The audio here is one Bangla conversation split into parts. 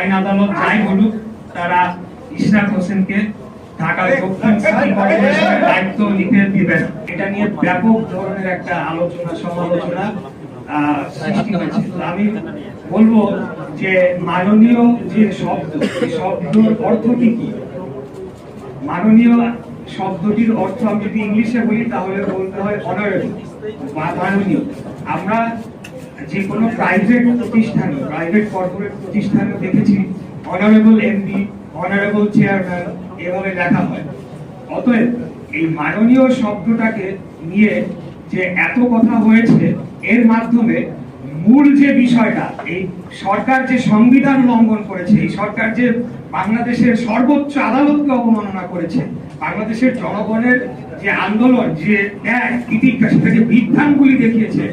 আইন আদালত যাই বলুক, তারা ইশরাক হোসেনকে ঢাকার দক্ষিণ সিটি কর্পোরেশনের দায়িত্ব নিতে দিবে না। এটা নিয়ে ব্যাপক ধরনের একটা আলোচনা সমালোচনা সৃষ্টি হয়েছে। আমি বলবো যে মাননীয় যে শব্দ, এই শব্দের অর্থটি কি? মাননীয় শব্দটির অর্থ আমি যদি ইংলিশে বলি তাহলে বলতে হয় অনারেবল বা মাননীয়। আমরা যে কোনো প্রাইভেট প্রতিষ্ঠানে, প্রাইভেট কর্পোরেট প্রতিষ্ঠানে দেখেছি অনারেবল এমডি, অনারেবল চেয়ারম্যান এভাবে লেখা হয়। অতএব এই মাননীয় শব্দটাকে নিয়ে যে এত কথা হয়েছে, এর মাধ্যমে মূল যে বিষয়টা, এই সরকার যে সংবিধান লঙ্ঘন করেছে, এই সরকার যে বাংলাদেশের সর্বোচ্চ আদালতকে অবমাননা করেছে, বাংলাদেশের জনগণের যে আন্দোলন, যে ত্যাগ তিতিক্ষা, সেটাকে বৃদ্ধাঙ্গুলি দেখিয়েছে,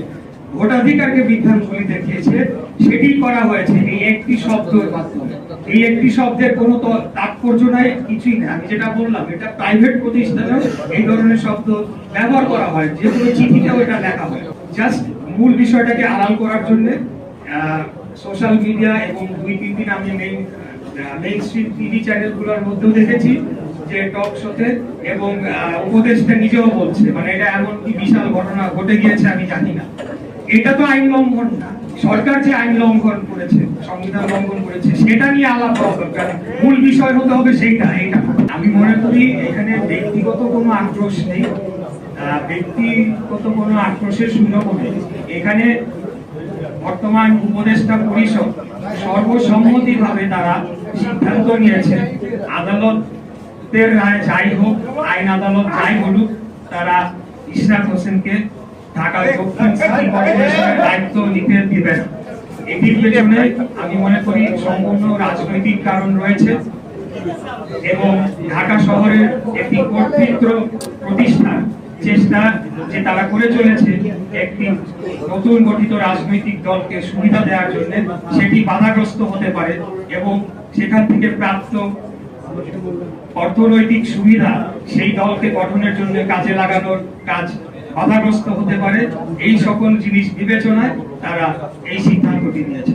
ভোটাধিকারকে বৃদ্ধাঙ্গুলি দেখিয়েছে, সেটি করা হয়েছে এই একটি শব্দের মাধ্যমে। এই একটি শব্দের কোনো তাৎপর্য নাই, কিছুই নেই। আমি যেটা বললাম, এটা প্রাইভেট প্রতিষ্ঠানেও এই ধরনের শব্দ ব্যবহার করা হয়, যে কোনো চিঠিতেও এটা লেখা হয়। জাস্ট মূল বিষয়টাকে আড়াল করার জন্য সোশ্যাল মিডিয়া এবং 2-3 দিন আমি মেইনস্ট্রিম টিভি চ্যানেলগুলোর মধ্যেও দেখেছি যে টক শোতে, এবং উপদেষ্টা নিজেও বলছে, মানে এটা এমন কি বিশাল ঘটনা ঘটে গিয়েছে আমি জানি না। এটা তো আইন লঙ্ঘন না, সরকার যে আইন লঙ্ঘন করেছে, সংবিধান লঙ্ঘন করেছে, সেটা নিয়ে আলাপ করা দরকার। মূল বিষয় হতে হবে সেইটা, এইটা। আমি মনে করি এখানে ব্যক্তিগত কোনো আক্রোশ নেই, ব্যক্তিগত কোনো আক্রোশের সুযোগ নেই। এখানে বর্তমান উপদেষ্টা পরিষদ সর্বসম্মতিভাবে তারা সিদ্ধান্ত নিয়েছে, আদালতের রায় যাই হোক, আইন আদালত যাই বলুক, তারা ইশরাক হোসেনকে ঢাকার দক্ষিণ সিটি কর্পোরেশনের দায়িত্ব নিতে দিবে না। এটির পেছনে আমি মনে করি সম্পূর্ণ রাজনৈতিক কারণ রয়েছে, এবং ঢাকা শহরের একটি কর্তৃত্ব প্রতিষ্ঠার চেষ্টা যে তারা করে চলেছে একটি নতুন গঠিত রাজনৈতিক দলকে সুবিধা দেওয়ার জন্য, সেটি বাধাগ্রস্ত হতে পারে, এবং সেখান থেকে প্রাপ্ত অর্থনৈতিক সুবিধা সেই দলকে গঠনের জন্য কাজে লাগানোর কাজ বাধাগ্রস্ত হতে পারে। এই সকল জিনিস বিবেচনায় তারা এই সিদ্ধান্তটি নিয়েছে।